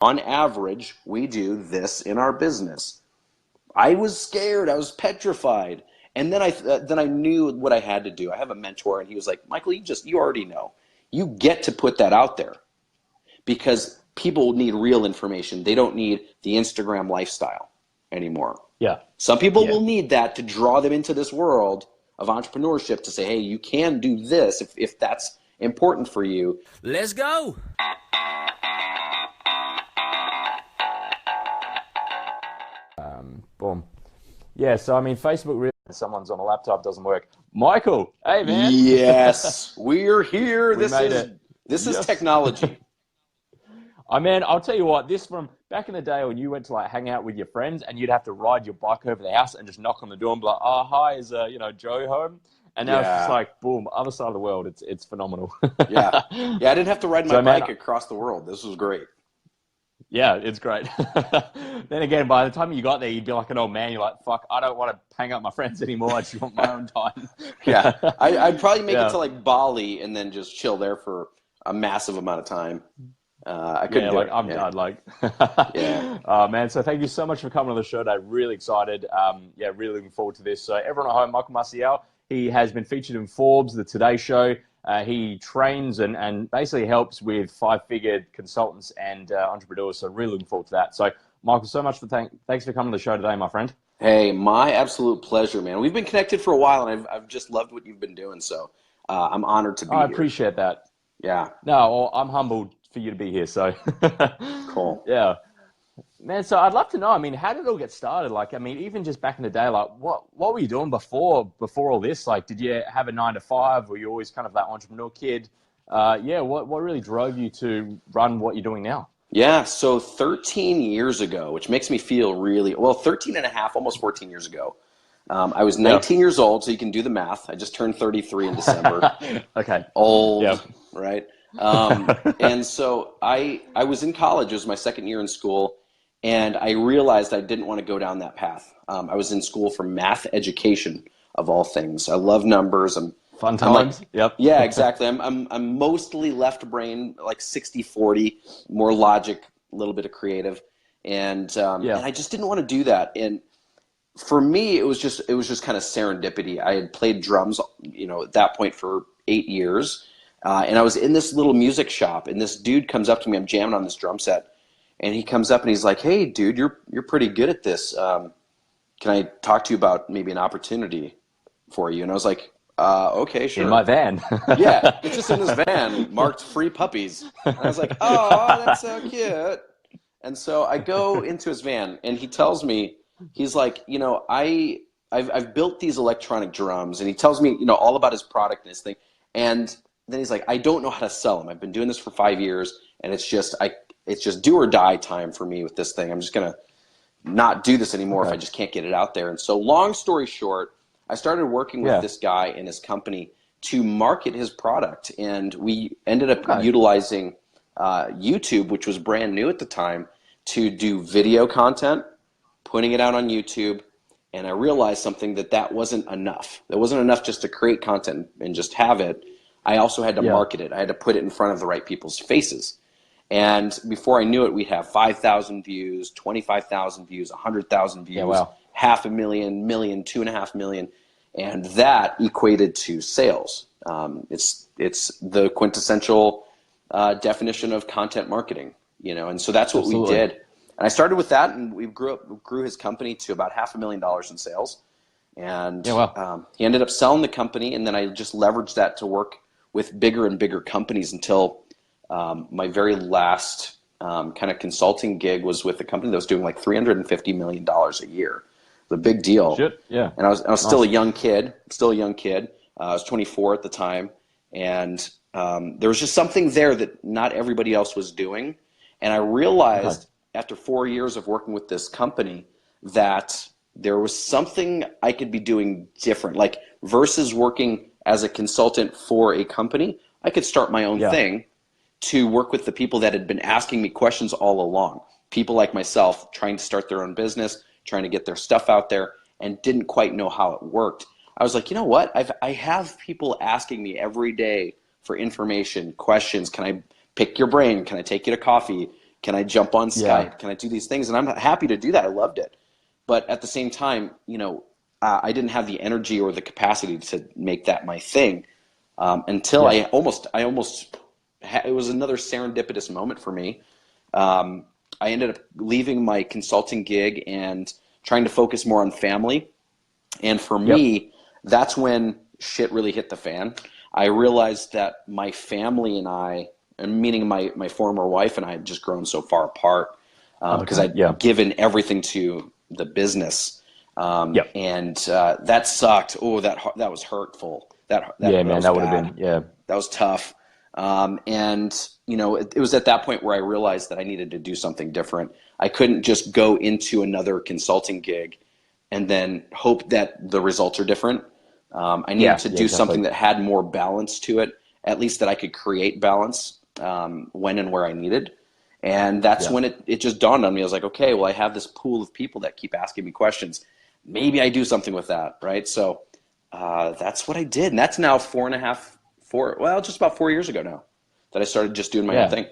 On average, we do this in our business. I was scared. I was petrified. And then I knew what I had to do. I have a mentor, and he was like, Michael, you already know. You get to put that out there because people need real information. They don't need the Instagram lifestyle anymore. Yeah. Some people Yeah. will need that to draw them into this world of entrepreneurship to say, hey, you can do this if that's important for you. Let's go. Boom. Yeah, so I mean, Facebook really, someone's on a laptop, doesn't work. Michael, hey man. Yes, we're here. We made it. This is Yes. technology. I mean, I'll tell you what, this from back in the day when you went to like hang out with your friends and you'd have to ride your bike over the house and just knock on the door and be like, oh, hi, is Joe home? And now it's just like, boom, other side of the world. It's phenomenal. Yeah. I didn't have to ride my bike across the world. This was great. Yeah, it's great. Then again, by the time you got there, you'd be like an old man. You're like, fuck, I don't want to hang out with my friends anymore. I just want my own time. Yeah, I'd probably make it to like Bali and then just chill there for a massive amount of time. I couldn't do it. I'm done. Yeah. Man, so thank you so much for coming on the show today. Really excited. Really looking forward to this. So everyone at home, Michael Marcial, he has been featured in Forbes, the Today Show. He trains and basically helps with five-figure consultants and entrepreneurs. So really looking forward to that. So Michael, so much thanks for coming to the show today, my friend. Hey, my absolute pleasure, man. We've been connected for a while, and I've just loved what you've been doing. So I'm honored to be here. I appreciate that. Yeah. No, well, I'm humbled for you to be here. So cool. Yeah. Man, so I'd love to know, I mean, how did it all get started? Like, I mean, even just back in the day, like what were you doing before all this? Like, did you have a 9 to 5? Were you always kind of that entrepreneur kid? What really drove you to run what you're doing now? Yeah, so 13 years ago, which makes me feel really, 13 and a half, almost 14 years ago, I was 19 years old, so you can do the math. I just turned 33 in December. Okay. Old, right? And so I was in college. It was my second year in school. And I realized I didn't want to go down that path. I was in school for math education, of all things. I love numbers. Fun times. Yep. Yeah, exactly. I'm mostly left brain, like 60-40, more logic, a little bit of creative, and I just didn't want to do that. And for me, it was just kind of serendipity. I had played drums, at that point for 8 years, and I was in this little music shop, and this dude comes up to me. I'm jamming on this drum set. And he comes up and he's like, "Hey, dude, you're pretty good at this. Can I talk to you about maybe an opportunity for you?" And I was like, "Okay, sure." In my van. Yeah, it's just in this van marked "free puppies." And I was like, "Oh, that's so cute." And so I go into his van, and he tells me, he's like, I've built these electronic drums, and he tells me, all about his product and his thing. And then he's like, "I don't know how to sell them. I've been doing this for 5 years, and it's just do or die time for me with this thing. I'm just going to not do this anymore if I just can't get it out there." And so long story short, I started working with this guy and his company to market his product. And we ended up utilizing YouTube, which was brand new at the time, to do video content, putting it out on YouTube. And I realized something that wasn't enough. It wasn't enough just to create content and just have it. I also had to market it. I had to put it in front of the right people's faces. And before I knew it, we'd have 5,000 views, 25,000 views, 100,000 views, 500,000, million, 2.5 million. And that equated to sales. It's the quintessential definition of content marketing, and so that's what we did. And I started with that, and we grew his company to about $500,000 in sales. And he ended up selling the company, and then I just leveraged that to work with bigger and bigger companies until my very last kind of consulting gig was with a company that was doing like $350 million a year. It was a big deal. Shit, yeah. And I was still a young kid. I was 24 at the time. And there was just something there that not everybody else was doing. And I realized after 4 years of working with this company that there was something I could be doing different. Like versus working as a consultant for a company, I could start my own thing to work with the people that had been asking me questions all along. People like myself trying to start their own business, trying to get their stuff out there, and didn't quite know how it worked. I was like, you know what? I have people asking me every day for information, questions. Can I pick your brain? Can I take you to coffee? Can I jump on Yeah. Skype? Can I do these things? And I'm happy to do that. I loved it. But at the same time, I didn't have the energy or the capacity to make that my thing until Yeah. it was another serendipitous moment for me. I ended up leaving my consulting gig and trying to focus more on family. And for Yep. me, that's when shit really hit the fan. I realized that my family and I, and meaning my former wife and I, had just grown so far apart because Okay. Yeah. I'd given everything to the business, Yep. and that sucked. Oh, that was hurtful. Yeah, That man, was that would have bad. been, yeah. That was tough. And it was at that point where I realized that I needed to do something different. I couldn't just go into another consulting gig and then hope that the results are different. I needed Yeah. to Yeah, do something exactly. that had more balance to it, at least that I could create balance when and where I needed. And that's Yeah. when it just dawned on me. I was like, okay, well, I have this pool of people that keep asking me questions. Maybe I do something with that, right? So that's what I did. And that's now just about 4 years ago now that I started just doing my own Yeah. thing.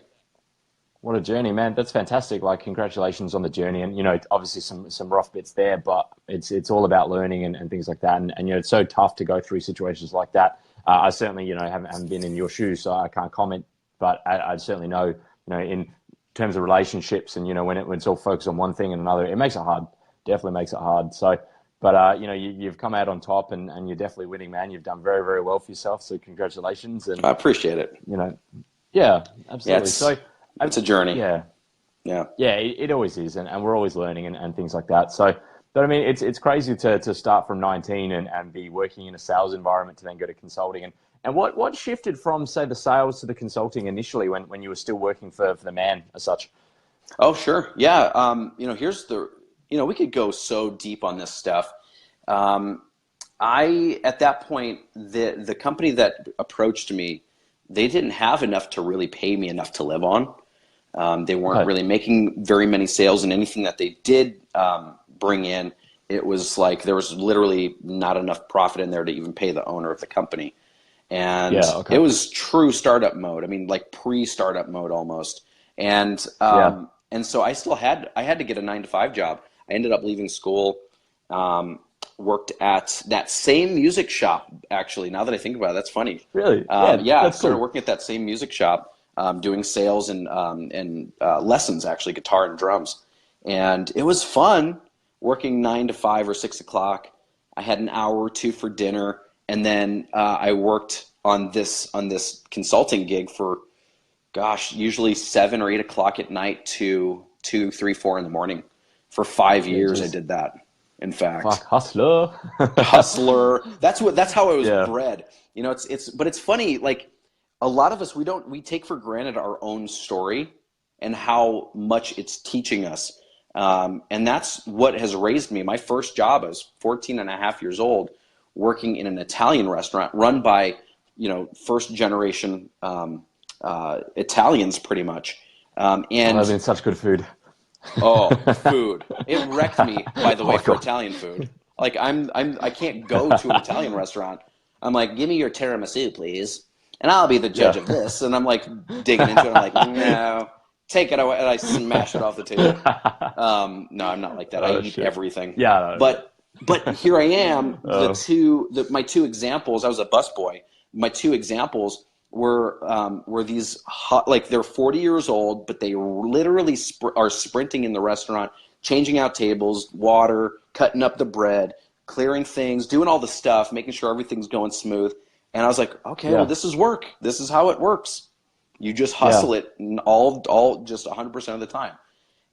What a journey, man. That's fantastic. Like, congratulations on the journey. And, obviously some rough bits there, but it's all about learning and things like that. And it's so tough to go through situations like that. I certainly, haven't been in your shoes, so I can't comment, but I certainly know, in terms of relationships and, when it's all focused on one thing and another, it makes it hard. Definitely makes it hard. So, but, you've come out on top and you're definitely winning, man. You've done very, very well for yourself. So congratulations. And, I appreciate it. yeah, Yeah, absolutely. So, it's a journey. yeah. Yeah. Yeah, it always is, and we're always learning and things like that. So, but I mean, it's crazy to start from 19 and be working in a sales environment to then go to consulting. And what shifted from, say, the sales to the consulting initially when you were still working for the man as such? Oh, sure. Yeah. We could go so deep on this stuff. Um, at that point, the company that approached me, they didn't have enough to really pay me enough to live on. They weren't Okay. really making very many sales, and anything that they did bring in, it was like there was literally not enough profit in there to even pay the owner of the company. And Yeah. it Okay. was true startup mode. I mean, like pre-startup mode almost. And Yeah. so I had to get a 9 to 5 job. I ended up leaving school, worked at that same music shop. Actually, now that I think about it, that's funny. Really? Yeah. Yeah, I That's started cool. working at that same music shop, doing sales and lessons, actually, guitar and drums. And it was fun working 9 to 5 or 6 o'clock. I had an hour or two for dinner, and then I worked on this consulting gig for, gosh, usually 7 or 8 o'clock at night to 2, 3, 4 in the morning. For 5 years, I Yeah. did that. In fact, Fuck, hustler. hustler. That's how I was Yeah. bred. But it's funny. Like a lot of us, we take for granted our own story and how much it's teaching us. And that's what has raised me. My first job, I was 14 and a half years old, working in an Italian restaurant run by, first generation Italians, pretty much. Oh, And that'd been such good food. Oh, the food. It wrecked me, by the Oh way, my for god. Italian food. Like I can't go to an Italian restaurant. I'm like, give me your tiramisu, please, and I'll be the judge Yeah. of this. And I'm like digging into it. I'm like, no, take it away, and I smash it off the table. No, I'm not like that. I Oh eat shit. everything. Yeah. No, yeah. But here I am. Oh. My two examples. I was a busboy. My two examples were these hot, like they're 40 years old, but they literally are sprinting in the restaurant, changing out tables, water, cutting up the bread, clearing things, doing all the stuff, making sure everything's going smooth. And I was like, okay, well, Yeah. this is work. This is how it works. You just Yeah. hustle it all just 100% of the time.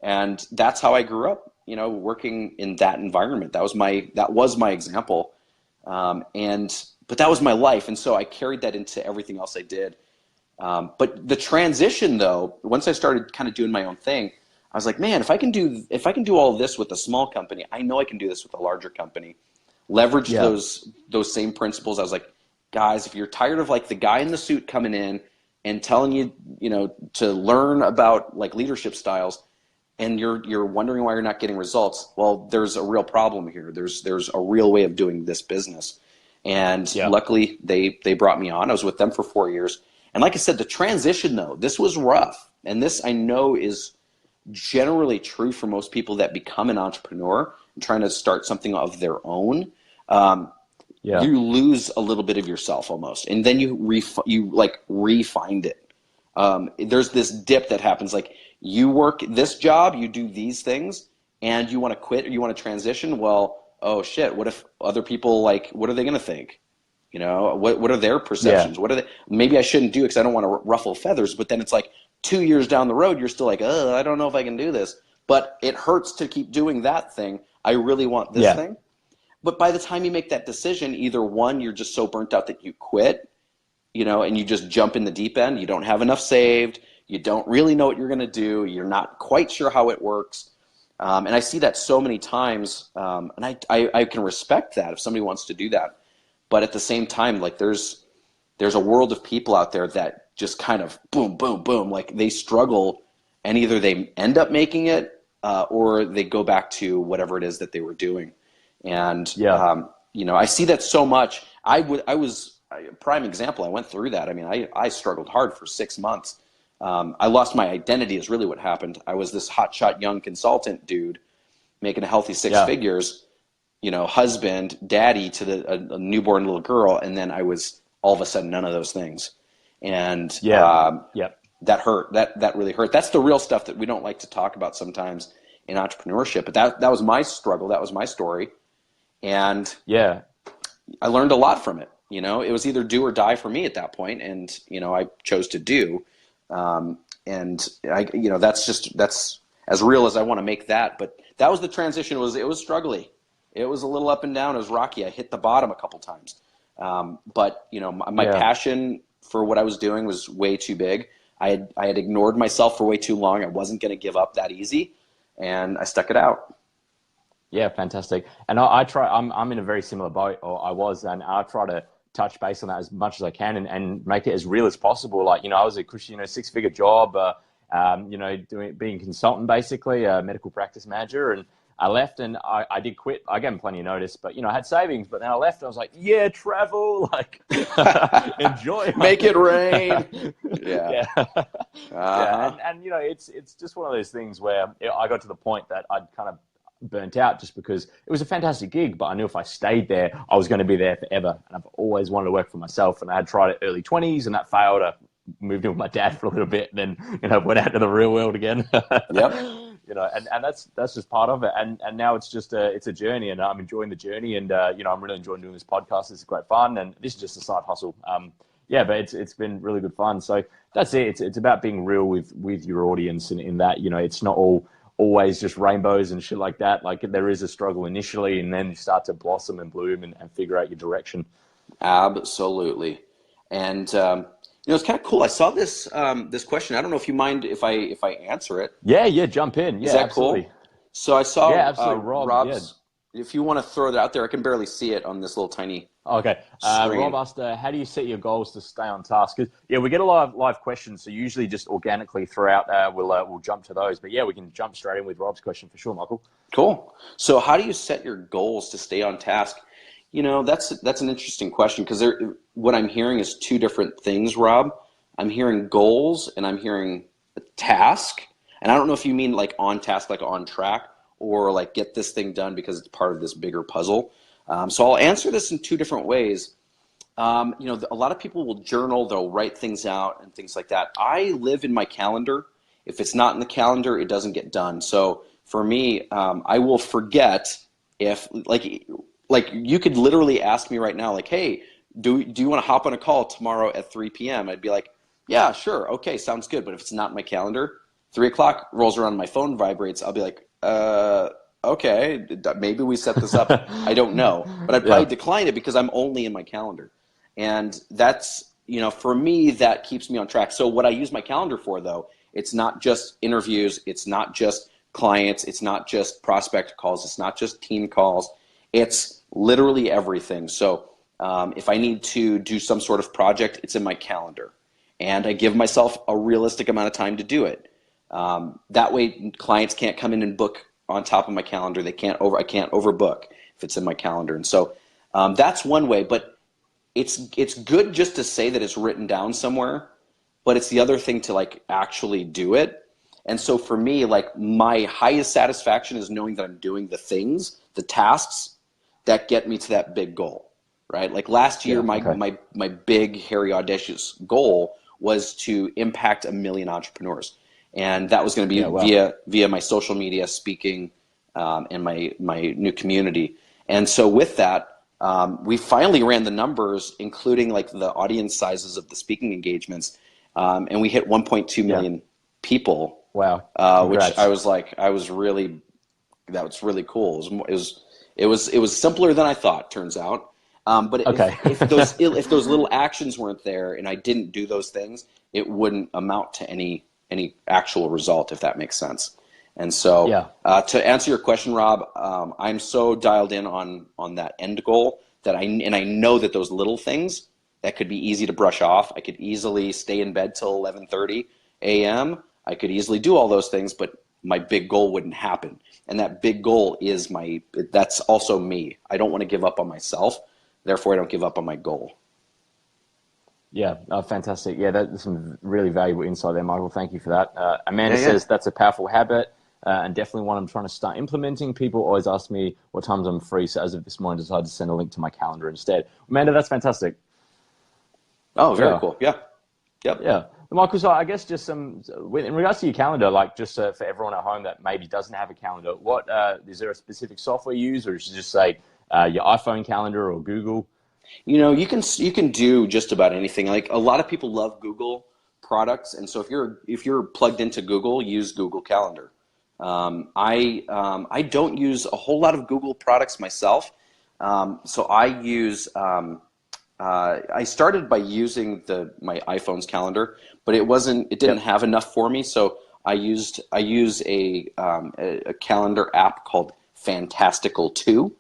And that's how I grew up, working in that environment. That was my example. But that was my life. And so I carried that into everything else I did. But the transition though, once I started kind of doing my own thing, I was like, man, if I can do all this with a small company, I know I can do this with a larger company. Leverage Yeah. those same principles. I was like, guys, if you're tired of like the guy in the suit coming in and telling you, to learn about like leadership styles, and you're wondering why you're not getting results, well, there's a real problem here. There's a real way of doing this business. And Yeah. luckily they brought me on. I was with them for 4 years. And like I said, the transition though, this was rough. And this I know is generally true for most people that become an entrepreneur and trying to start something of their own. Um, Yeah. you lose a little bit of yourself almost, and then you like re-find it. There's this dip that happens, like you work this job, you do these things, and you want to quit or you want to transition. Well, oh shit, what if other people, like, what are they going to think? You know, what are their perceptions? Yeah. What are they? Maybe I shouldn't do it because I don't want to ruffle feathers. But then it's like 2 years down the road, you're still like, oh, I don't know if I can do this. But it hurts to keep doing that thing. I really want this Yeah. thing. But by the time you make that decision, either one, you're just so burnt out that you quit, you know, and you just jump in the deep end. You don't have enough saved. You don't really know what you're going to do. You're not quite sure how it works. And I see that so many times. And I can respect that if somebody wants to do that. But at the same time, like there's a world of people out there that just kind of boom, boom, boom, like they struggle, and either they end up making it or they go back to whatever it is that they were doing. And Yeah. you know, I see that so much. I was a prime example. I went through that. I mean, I struggled hard for 6 months. I lost my identity is really what happened. I was this hotshot young consultant dude making a healthy six Yeah. figures, you know, husband, daddy to a newborn little girl, and then I was all of a sudden none of those things, and Yeah. Yeah. that hurt. That really hurt. That's the real stuff that we don't like to talk about sometimes in entrepreneurship. But that was my struggle. That was my story, and Yeah. I learned a lot from it. You know, it was either do or die for me at that point, and you know, I chose to do. And I, you know, that's as real as I want to make that. But that was the transition. It was struggly. It was a little up and down. It was rocky. I hit the bottom a couple times. But you know, my passion for what I was doing was way too big. I had ignored myself for way too long. I wasn't going to give up that easy, and I stuck it out. Yeah, fantastic. And I try. I'm in a very similar boat, or I was, and I try to touch base on that as much as I can and make it as real as possible. Like, you know, I was a cushy, you know, 6-figure job, you know, being a consultant, basically, a medical practice manager, and I left and I did quit. I gave him plenty of notice, but, you know, I had savings, but then I left and I was like, yeah, travel, like, enjoy. Make it rain. Yeah. Yeah. Yeah. And, you know, it's just one of those things where I got to the point that I'd kind of burnt out just because it was a fantastic gig, but I knew if I stayed there, I was going to be there forever. And I've always wanted to work for myself. And I had tried it early 20s and that failed. I moved in with my dad for a little bit, then, you know, went out to the real world again. Yep. You know, and that's just part of it. And now it's just it's a journey, and I'm enjoying the journey. And, you know, I'm really enjoying doing this podcast. It's great fun. And this is just a side hustle. Yeah, but it's been really good fun. So that's it. It's about being real with your audience, and in that, you know, it's not always just rainbows and shit like that. Like, there is a struggle initially, and then you start to blossom and bloom and figure out your direction. Absolutely. And you know, it's kind of cool. I saw this this question. I don't know if you mind if I answer it. Yeah, jump in. Yeah, Is that absolutely. cool? So I saw absolutely. Rob's. If you want to throw that out there, I can barely see it on this little tiny. Okay. Rob asked, how do you set your goals to stay on task? 'Cause, yeah, we get a lot of live questions, so usually just organically throughout, we'll jump to those. But yeah, we can jump straight in with Rob's question for sure, Michael. Cool. So how do you set your goals to stay on task? You know, that's an interesting question, because what I'm hearing is two different things, Rob. I'm hearing goals and I'm hearing a task. And I don't know if you mean like on task, like on track, or like get this thing done because it's part of this bigger puzzle. So I'll answer this in two different ways. You know, a lot of people will journal, they'll write things out and things like that. I live in my calendar. If it's not in the calendar, it doesn't get done. So for me, I will forget if like you could literally ask me right now, like, hey, do you want to hop on a call tomorrow at 3 p.m.? I'd be like, yeah, sure. Okay, sounds good. But if it's not in my calendar, 3 o'clock rolls around, my phone vibrates. I'll be like, okay, maybe we set this up. I don't know. But I'd probably decline it because I'm only in my calendar. And that's, you know, for me, that keeps me on track. So what I use my calendar for, though, it's not just interviews. It's not just clients. It's not just prospect calls. It's not just team calls. It's literally everything. So if I need to do some sort of project, it's in my calendar. And I give myself a realistic amount of time to do it. That way clients can't come in and book on top of my calendar. I can't overbook if it's in my calendar. And so that's one way, but it's good just to say that it's written down somewhere, but it's the other thing to like actually do it. And so for me, like my highest satisfaction is knowing that I'm doing the things, the tasks that get me to that big goal, right? Like last year, my big, hairy, audacious goal was to impact 1 million entrepreneurs. And that was going to be via my social media, speaking, and my new community. And so with that, we finally ran the numbers, including like the audience sizes of the speaking engagements, and we hit 1.2 million people. Wow! Which that was really cool. It was simpler than I thought. Turns out, but if those little actions weren't there and I didn't do those things, it wouldn't amount to any actual result, if that makes sense. And so, to answer your question, Rob, I'm so dialed in on that end goal that I know that those little things that could be easy to brush off. I could easily stay in bed till 11:30 a.m. I could easily do all those things, but my big goal wouldn't happen. And that big goal is that's also me. I don't want to give up on myself. Therefore, I don't give up on my goal. Yeah, fantastic. Yeah, that's some really valuable insight there, Michael. Thank you for that. Amanda says that's a powerful habit, and definitely one I'm trying to start implementing. People always ask me what times I'm free, so as of this morning, I decided to send a link to my calendar instead. Amanda, that's fantastic. Oh, very cool. Yeah. Yep. Yeah. Michael, so I guess just in regards to your calendar, like just for everyone at home that maybe doesn't have a calendar, what is there a specific software you use, or should you just say your iPhone calendar or Google? You know, you can do just about anything. Like a lot of people love Google products, and so if you're plugged into Google, use Google Calendar. I don't use a whole lot of Google products myself, so I use. I started by using my iPhone's calendar, but it didn't have enough for me. So I use a calendar app called Fantastical 2.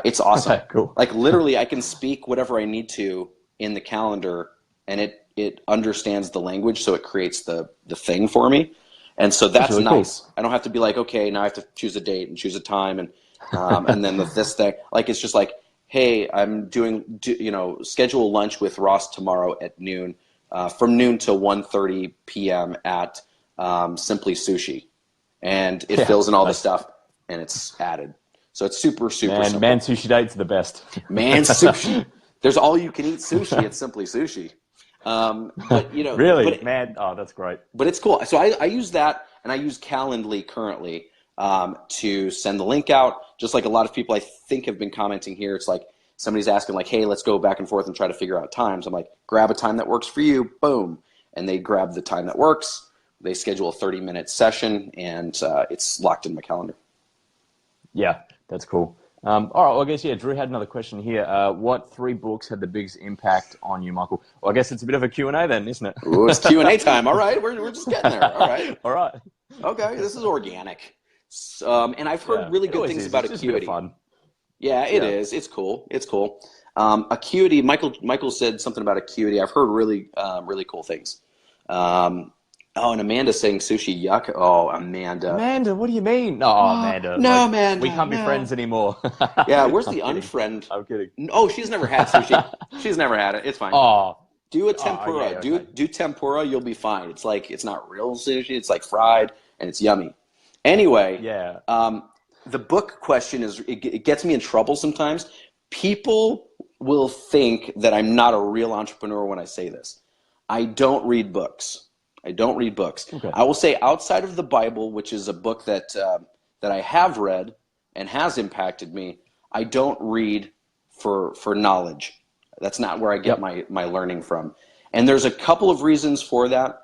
It's awesome. Okay, cool. Like literally, I can speak whatever I need to in the calendar, and it understands the language, so it creates the thing for me. And so that's really nice. Cool. I don't have to be like, okay, now I have to choose a date and choose a time, and then with this thing, like it's just like, hey, I'm schedule lunch with Ross tomorrow at noon, from noon to 1:30 p.m. at Simply Sushi, and it fills in all the stuff, and it's added. So it's super simple. Man, sushi dates are the best. Man, sushi. There's all you can eat sushi at Simply Sushi. But really, oh, that's great. But it's cool. So I use that, and I use Calendly currently to send the link out. Just like a lot of people I think have been commenting here, it's like somebody's asking like, hey, let's go back and forth and try to figure out times. I'm like, grab a time that works for you, boom. And they grab the time that works. They schedule a 30-minute session, and it's locked in my calendar. Yeah, that's cool. All right, well, I guess, Drew had another question here. What 3 books had the biggest impact on you, Michael? Well, I guess it's a bit of a Q&A then, isn't it? Ooh, it's Q&A time. All right, we're just getting there. All right. All right. Okay, this is organic. And I've heard really good things about Acuity. Fun. Yeah, it is. It's cool. It's cool. Acuity, Michael said something about Acuity. I've heard really cool things. And Amanda's saying sushi, yuck. Oh, Amanda. Amanda, what do you mean? Oh, Amanda. No, Amanda. We can't be friends anymore. Yeah, where's the unfriend? I'm kidding. Oh, she's never had sushi. She's never had it. It's fine. Oh. Do a tempura. Okay. Do tempura, you'll be fine. It's like, it's not real sushi. It's like fried, and it's yummy. Anyway, the book question it gets me in trouble sometimes. People will think that I'm not a real entrepreneur when I say this. I don't read books. Okay. I will say outside of the Bible, which is a book that I have read and has impacted me, I don't read for knowledge. That's not where I get my learning from. And there's a couple of reasons for that.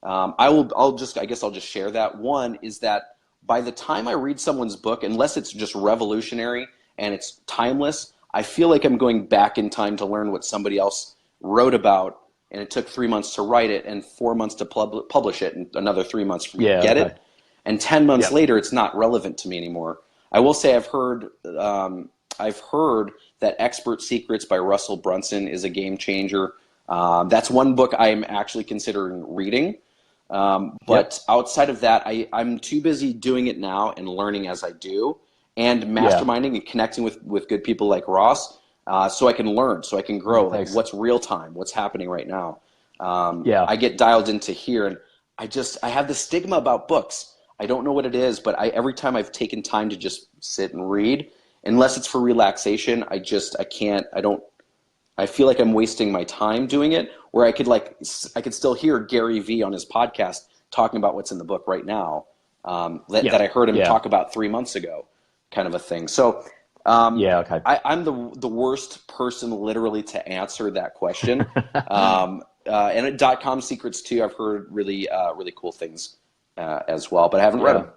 I'll just share that. One is that by the time I read someone's book, unless it's just revolutionary and it's timeless, I feel like I'm going back in time to learn what somebody else wrote about. And it took 3 months to write it and 4 months to publish it and another 3 months for me to get it. And 10 months later, it's not relevant to me anymore. I will say I've heard that Expert Secrets by Russell Brunson is a game changer. That's one book I'm actually considering reading. But outside of that, I'm too busy doing it now and learning as I do and masterminding and connecting with good people like Ross. So I can learn, so I can grow. Like what's real time, what's happening right now. I get dialed into here, and I have this stigma about books. I don't know what it is, but every time I've taken time to just sit and read, unless it's for relaxation, I can't, I feel like I'm wasting my time doing it, where I could still hear Gary Vee on his podcast talking about what's in the book right now, that I heard him talk about 3 months ago, kind of a thing. So Okay. I'm the worst person literally to answer that question. And .com secrets too, I've heard really cool things as well, but I haven't read them.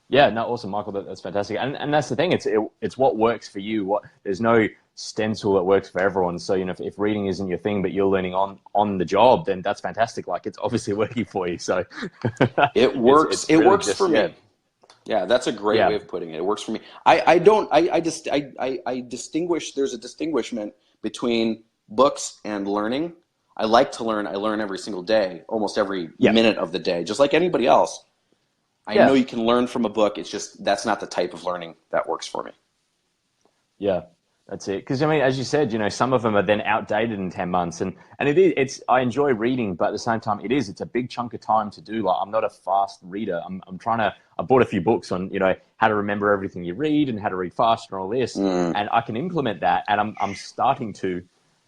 Yeah, no, awesome, Michael. That's fantastic, and that's the thing. It's what works for you. There's no stencil that works for everyone. So if reading isn't your thing, but you're learning on the job, then that's fantastic. Like it's obviously working for you. So it works. It really works for me. Yeah, that's a great way of putting it. It works for me. I distinguish. There's a distinguishment between books and learning. I like to learn. I learn every single day, almost every minute of the day, just like anybody else. I know you can learn from a book. It's just that's not the type of learning that works for me. Yeah, that's it. Because I mean, as you said, some of them are then outdated in 10 months, and I enjoy reading, but at the same time, it's a big chunk of time to do. Like I'm not a fast reader. I bought a few books on how to remember everything you read and how to read faster and all this, and I can implement that, and I'm starting to.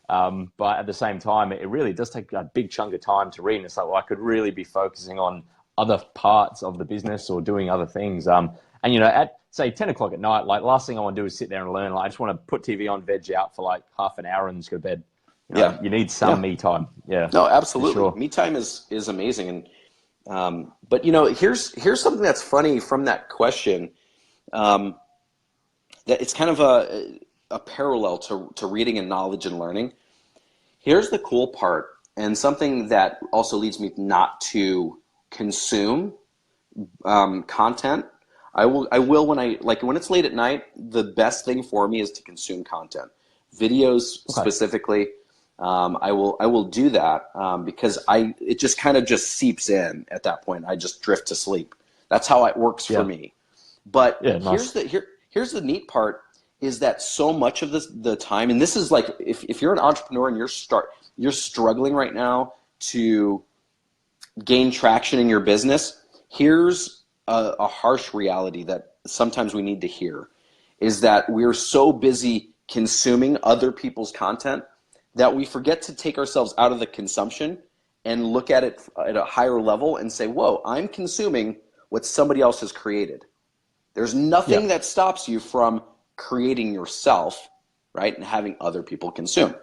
But at the same time, it really does take a big chunk of time to read. And it's like, well, I could really be focusing on other parts of the business or doing other things. And at say 10 o'clock at night, like last thing I want to do is sit there and learn. Like I just want to put TV on, veg out for like half an hour and just go to bed. You need some me time. Yeah. No, absolutely. Sure. Me time is amazing. And, but here's something that's funny from that question. That it's kind of a parallel to reading and knowledge and learning. Here's the cool part, and something that also leads me not to consume content. I will when it's late at night, the best thing for me is to consume content, videos specifically. I will do that because it just kind of just seeps in at that point. I just drift to sleep. That's how it works for me. But here's the neat part is that so much of the time, and this is like if you're an entrepreneur and you're struggling right now to gain traction in your business, here's a harsh reality that sometimes we need to hear, is that we're so busy consuming other people's content that we forget to take ourselves out of the consumption and look at it at a higher level and say, whoa, I'm consuming what somebody else has created. There's nothing that stops you from creating yourself, right, and having other people consume.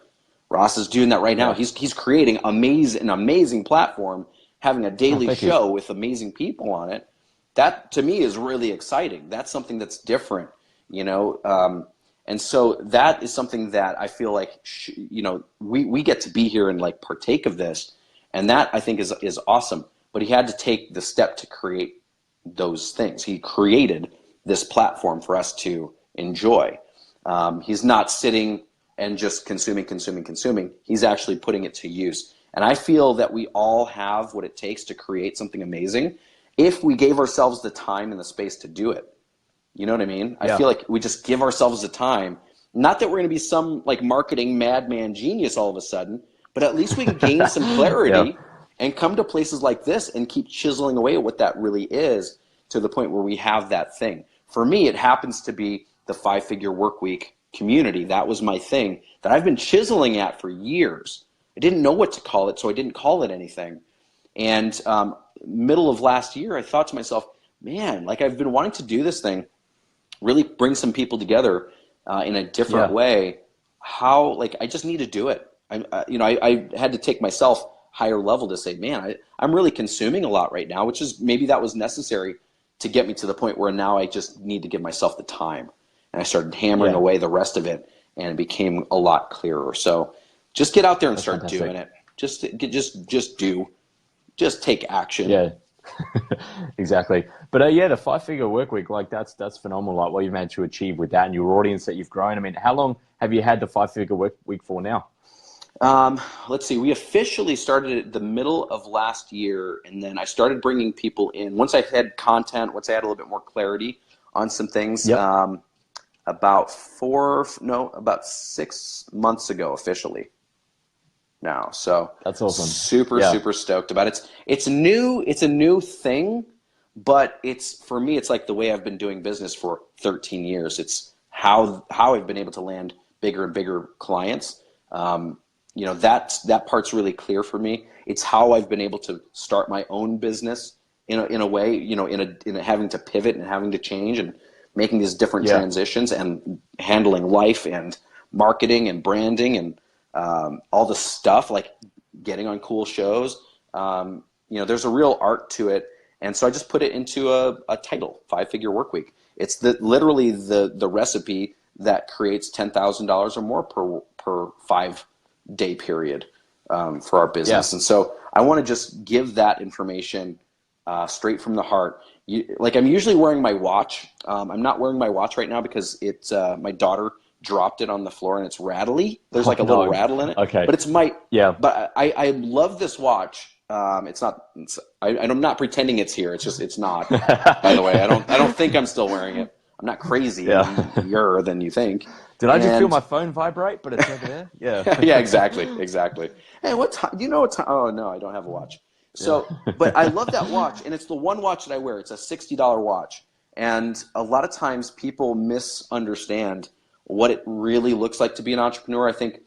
Ross is doing that right now. He's creating an amazing platform, having a daily show with amazing people on it. That to me is really exciting. That's something that's different, and so that is something that I feel like we get to be here and like partake of this, and that I think is awesome. But he had to take the step to create those things. He created this platform for us to enjoy. He's not sitting and just consuming. He's actually putting it to use. And I feel that we all have what it takes to create something amazing if we gave ourselves the time and the space to do it. You know what I mean? I feel like we just give ourselves the time. Not that we're going to be some like marketing madman genius all of a sudden, but at least we can gain some clarity and come to places like this and keep chiseling away at what that really is to the point where we have that thing. For me, it happens to be the 5-Figure Workweek community. That was my thing that I've been chiseling at for years. I didn't know what to call it, so I didn't call it anything. And middle of last year, I thought to myself, man, like I've been wanting to do this thing, really bring some people together in a different way. How, like, I just need to do it. I had to take myself higher level to say, man, I'm really consuming a lot right now, which is maybe that was necessary to get me to the point where now I just need to give myself the time. And I started hammering away the rest of it, and it became a lot clearer. So just get out there and start doing it. Just do. Just take action. Yeah, exactly. But the 5-Figure Workweek, like that's phenomenal. Like what you've managed to achieve with that and your audience that you've grown. I mean, how long have you had the 5-Figure Workweek for now? Let's see. We officially started at the middle of last year, and then I started bringing people in. Once I had content, once I had a little bit more clarity on some things, about 6 months ago officially. now. So That's awesome. super, Yeah. super stoked about it. It's new. It's a new thing, but for me, it's like the way I've been doing business for 13 years. It's how I've been able to land bigger and bigger clients. That part's really clear for me. It's how I've been able to start my own business in a way, in a having to pivot and having to change and making these different Yeah. transitions and handling life and marketing and branding and all the stuff, like getting on cool shows. There's a real art to it. And so I just put it into a title, 5-Figure Workweek. It's literally the recipe that creates $10,000 or more per 5-day period for our business. Yeah. And so I want to just give that information straight from the heart. I'm usually wearing my watch. I'm not wearing my watch right now because it's my daughter dropped it on the floor and it's rattly. There's like a little rattle in it. Okay. But it's Yeah. But I love this watch. It's not. I'm not pretending it's here. It's not. By the way, I don't think I'm still wearing it. I'm not crazier than you think. Did I just feel my phone vibrate? But it's over there. Yeah. Yeah, exactly. Hey, what time? Do you know what time? Oh no, I don't have a watch. So, but I love that watch, and it's the one watch that I wear. It's a $60 watch, and a lot of times people misunderstand what it really looks like to be an entrepreneur. I think,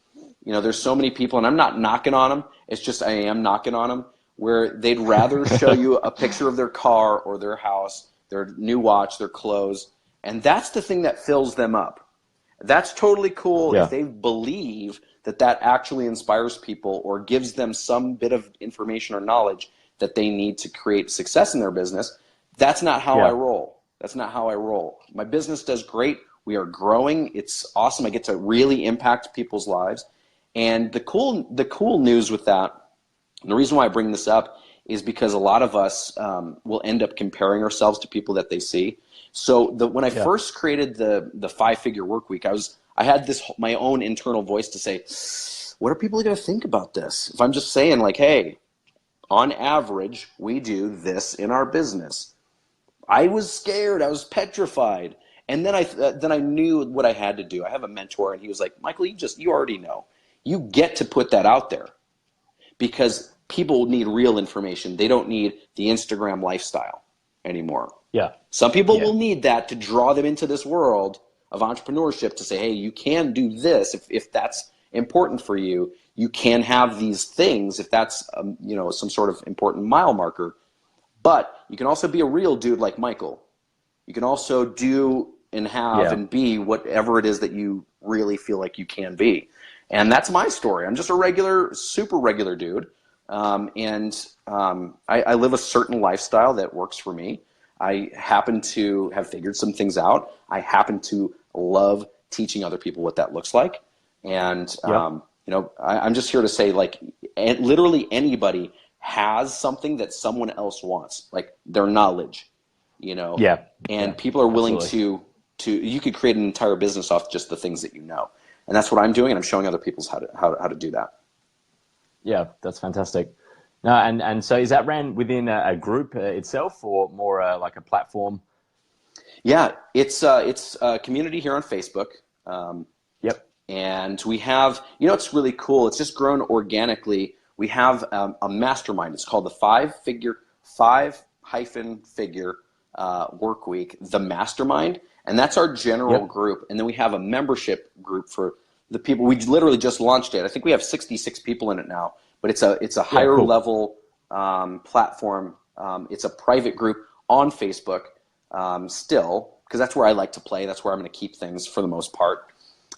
there's so many people, and I'm not knocking on them. It's just I am knocking on them, where they'd rather show you a picture of their car or their house, their new watch, their clothes, and that's the thing that fills them up. That's totally cool if they believe that actually inspires people or gives them some bit of information or knowledge that they need to create success in their business. That's not how I roll. That's not how I roll. My business does great. We are growing. It's awesome. I get to really impact people's lives. And the cool news with that, and the reason why I bring this up is because a lot of us will end up comparing ourselves to people that they see. So when I first created the 5-Figure Workweek, I had my own internal voice to say, what are people going to think about this? If I'm just saying like, hey, on average, we do this in our business. I was scared. I was petrified. And then I knew what I had to do. I have a mentor, and he was like, Michael, you already know. You get to put that out there because people need real information. They don't need the Instagram lifestyle anymore. Yeah. Some people will need that to draw them into this world of entrepreneurship to say, hey, you can do this if that's important for you. You can have these things if that's some sort of important mile marker. But you can also be a real dude like Michael. You can also do and have and be whatever it is that you really feel like you can be. And that's my story. I'm just a regular, super regular dude. I live a certain lifestyle that works for me. I happen to have figured some things out. I happen to love teaching other people what that looks like. And, I'm just here to say, like, literally anybody has something that someone else wants, like their knowledge, and people are willing to you could create an entire business off just the things that you know. And that's what I'm doing. And I'm showing other people how to do that. Yeah. That's fantastic. No, and so is that ran within a group itself or more like a platform? Yeah, it's a community here on Facebook. And we have, it's really cool. It's just grown organically. We have a mastermind. It's called the 5-Figure Workweek, the mastermind. And that's our general group. And then we have a membership group for the people. We literally just launched it. I think we have 66 people in it now. But it's a higher level platform. It's a private group on Facebook still, because that's where I like to play. That's where I'm going to keep things for the most part.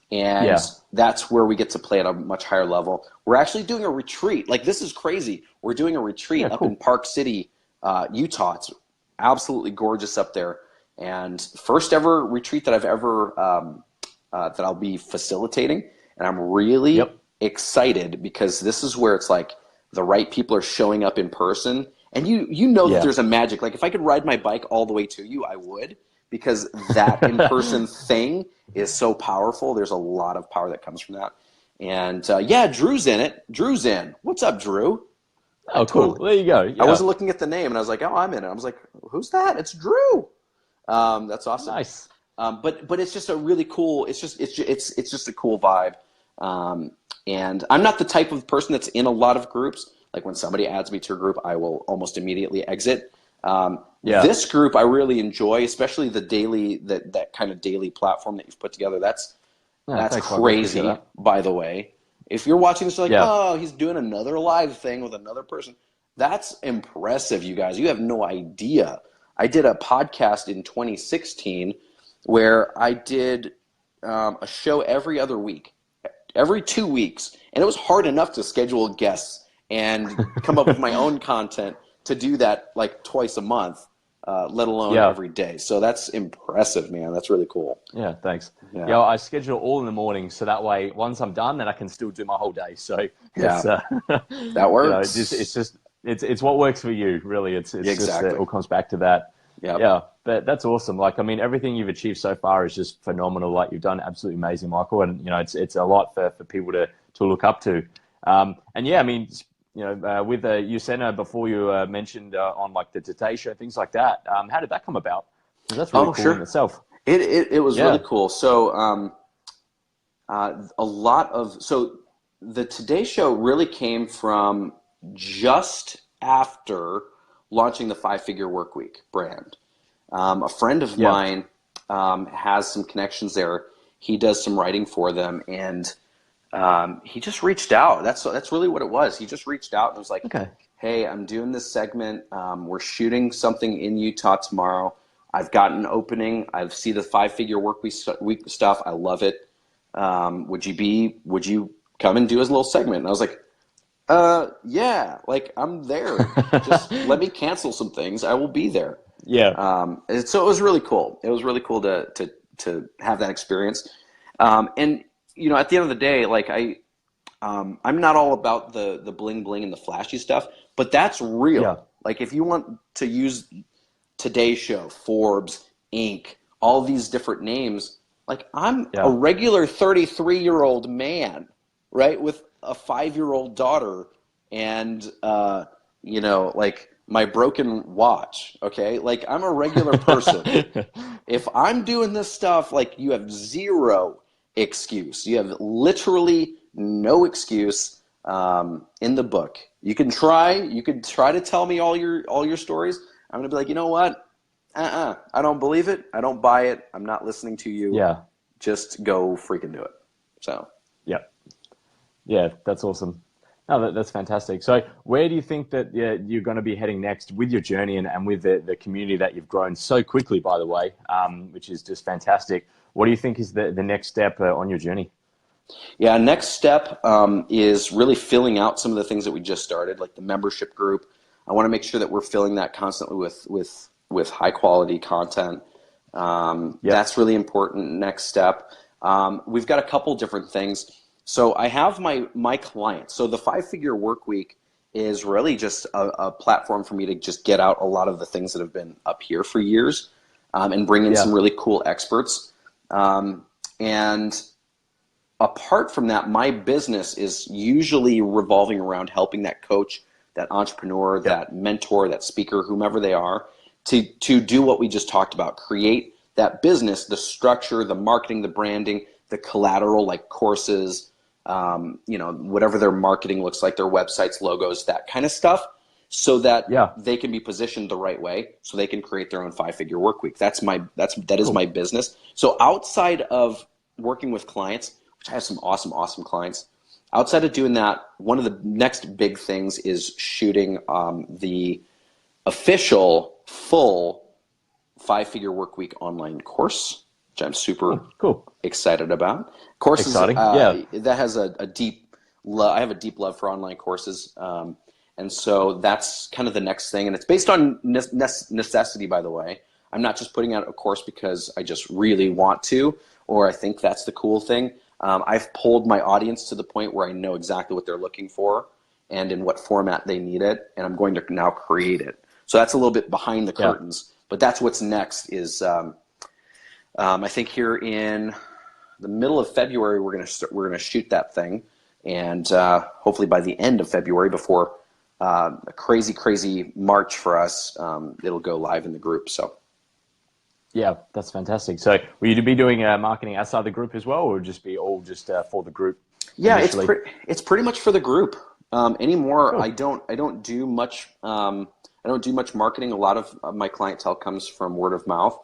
And that's where we get to play at a much higher level. We're actually doing a retreat. Like, this is crazy. We're doing a retreat up in Park City, Utah. It's absolutely gorgeous up there. And first ever retreat that I've ever that I'll be facilitating. And I'm really excited because this is where it's like the right people are showing up in person. And you know that there's a magic. Like, if I could ride my bike all the way to you, I would, because that in-person thing is so powerful. There's a lot of power that comes from that. And Drew's in it. Drew's in. What's up, Drew? Oh, cool. There you go. I wasn't looking at the name, and I was like, oh, I'm in it. I was like, who's that? It's Drew. That's awesome. Nice. But it's just a really cool. It's just a cool vibe. And I'm not the type of person that's in a lot of groups. Like when somebody adds me to a group, I will almost immediately exit. Yeah. This group I really enjoy, especially the daily, that kind of daily platform that you've put together. That's Thanks, Michael. Appreciate crazy, that. by the way. If you're watching this, you're like, Yeah. oh, he's doing another live thing with another person. That's impressive, you guys. You have no idea. I did a podcast in 2016 where I did a show every other week, every 2 weeks. And it was hard enough to schedule guests and come up with my own content to do that like twice a month, let alone Yeah. every day. So that's impressive, man. That's really cool. Yeah, thanks. Yeah. Yeah, I schedule all in the morning, so that way once I'm done, then I can still do my whole day. So it's, that works. It's what works for you, really. It's Exactly. just it all comes back to that. Yep. Yeah, but that's awesome. Like, I mean, everything you've achieved so far is just phenomenal. Like, you've done absolutely amazing, Michael, and it's a lot for people to look up to. And yeah, I mean, with Usena before you mentioned on like the Today Show, things like that. How did that come about? 'Cause that's really cool in itself. It was really cool. So so the Today Show really came from just after launching the 5-Figure Workweek brand. A friend of mine has some connections there. He does some writing for them, and he just reached out. That's really what it was. He just reached out and was like, Okay. hey, I'm doing this segment. We're shooting something in Utah tomorrow. I've got an opening. I see the 5-Figure Workweek stuff. I love it. Would you come and do his little segment? And I was like, yeah, like I'm there. Just let me cancel some things. I will be there. Yeah. And so it was really cool. It was really cool to have that experience. And at the end of the day, like I'm not all about the bling bling and the flashy stuff, but that's real. Yeah. Like if you want to use Today Show, Forbes, Inc., all these different names, like I'm a regular 33-year-old man, right, with a 5-year-old daughter and like my broken watch, okay? Like I'm a regular person. If I'm doing this stuff, like you have zero excuse. You have literally no excuse in the book. You can try to tell me all your stories. I'm gonna be like, you know what? I don't believe it. I don't buy it. I'm not listening to you. Yeah. Just go freaking do it. So. Yeah, that's awesome. No, that's fantastic. So where do you think that you're going to be heading next with your journey and with the community that you've grown so quickly, by the way, which is just fantastic. What do you think is the next step on your journey? Yeah, next step is really filling out some of the things that we just started, like the membership group. I want to make sure that we're filling that constantly with high quality content. That's really important. Next step. We've got a couple different things. So I have my clients. So the 5-Figure Workweek is really just a platform for me to just get out a lot of the things that have been up here for years and bring in some really cool experts. And apart from that, my business is usually revolving around helping that coach, that entrepreneur, that mentor, that speaker, whomever they are, to do what we just talked about, create that business, the structure, the marketing, the branding, the collateral, like courses, whatever their marketing looks like, their websites, logos, that kind of stuff, so that they can be positioned the right way, so they can create their own 5-Figure Workweek. That is my business. So outside of working with clients, which I have some awesome clients, outside of doing that, one of the next big things is shooting the official full 5-Figure Workweek online course, which I'm super excited about. Courses, exciting. That has a deep love. I have a deep love for online courses, and so that's kind of the next thing. And it's based on necessity, by the way. I'm not just putting out a course because I just really want to, or I think that's the cool thing. I've pulled my audience to the point where I know exactly what they're looking for and in what format they need it, and I'm going to now create it. So that's a little bit behind the curtains, but that's what's next is I think here in the middle of February we're gonna shoot that thing, and hopefully by the end of February, before a crazy March for us, it'll go live in the group. So. Yeah, that's fantastic. So will you be doing marketing outside the group as well, or just be all just for the group? Yeah, initially? it's pretty much for the group. Anymore, Cool. I don't do much I don't do much marketing. A lot of my clientele comes from word of mouth,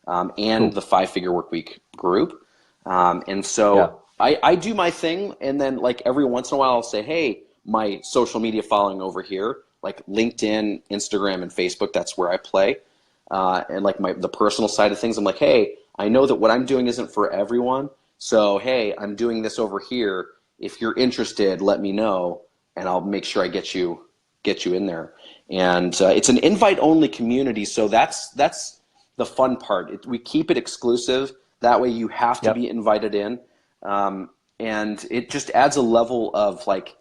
and Cool. the 5 Figure Workweek group. And Yeah. so I do my thing, and then like every once in a while I'll say, hey, my social media following over here, like LinkedIn, Instagram, and Facebook. That's where I play. And like the personal side of things, I'm like, hey, I know that what I'm doing isn't for everyone. So hey, I'm doing this over here. If you're interested, let me know, and I'll make sure I get you in there. And it's an invite only community, so that's the fun part. We keep it exclusive. That way, you have to be Yep. invited in, and it just adds a level of like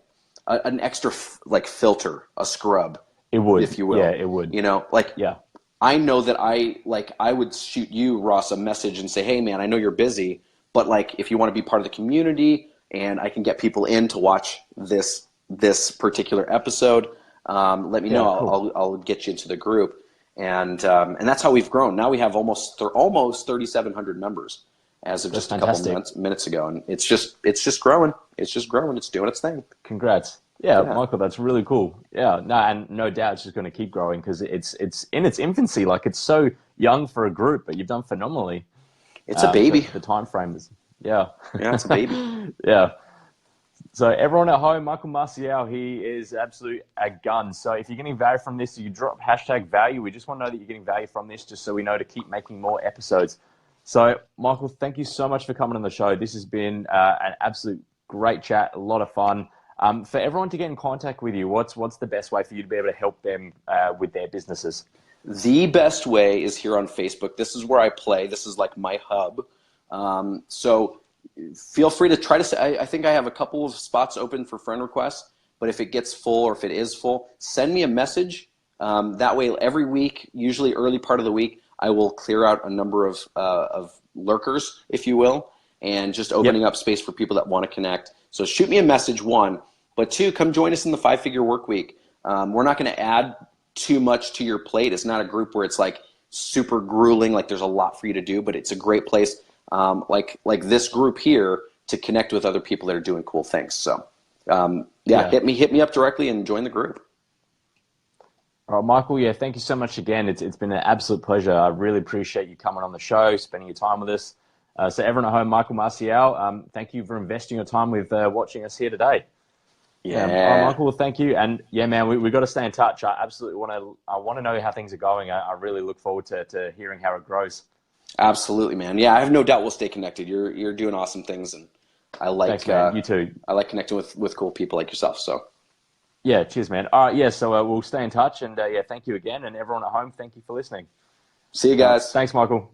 an extra like filter, a scrub, It would. if you Yeah, will. it would. You know, like Yeah. I know that I would shoot you, Ross, a message and say, hey man, I know you're busy, but like if you want to be part of the community and I can get people in to watch this particular episode, let me know. Yeah, cool. I'll get you into the group, and that's how we've grown. Now we have almost 3,700 members as of That's just a couple fantastic. minutes ago, and it's just growing. It's just growing. It's doing its thing. Congrats. Yeah, Yeah. Michael, that's really cool. Yeah, no, and no doubt it's just going to keep growing because it's in its infancy. Like it's so young for a group, but you've done phenomenally. It's a For baby. the time frame is, yeah, Yeah, it's a baby. yeah. So everyone at home, Michael Marcial, he is absolute a gun. So if you're getting value from this, you drop hashtag value. We just want to know that you're getting value from this, just so we know to keep making more episodes. So Michael, thank you so much for coming on the show. This has been an absolute great chat, a lot of fun. For everyone to get in contact with you, what's the best way for you to be able to help them with their businesses? The best way is here on Facebook. This is where I play. This is like my hub. So feel free to try to say, I think I have a couple of spots open for friend requests, but if it gets full or if it is full, send me a message. That way, every week, usually early part of the week, I will clear out a number of lurkers, if you will, and just opening Yep. up space for people that want to connect. So shoot me a message, one, but two, come join us in the 5 Figure Workweek. We're not going to add too much to your plate. It's not a group where it's like super grueling, like there's a lot for you to do, but it's a great place, like this group here, to connect with other people that are doing cool things. So Yeah. hit me up directly and join the group. All right, Michael, yeah, thank you so much again. It's been an absolute pleasure. I really appreciate you coming on the show, spending your time with us. So everyone at home, Michael Marcial, thank you for investing your time with watching us here today. Yeah. All right, Yeah, Michael, well, thank you. And yeah, man, we got to stay in touch. I want to know how things are going. I really look forward to hearing how it grows. absolutely, man. Yeah, I have no doubt we'll stay connected. You're doing awesome things, and I Thanks, like man. You too. I like connecting with cool people like yourself. So Yeah, cheers, man. All right, yeah, so we'll stay in touch. And yeah, thank you again. And everyone at home, thank you for listening. see you guys. Thanks, Michael.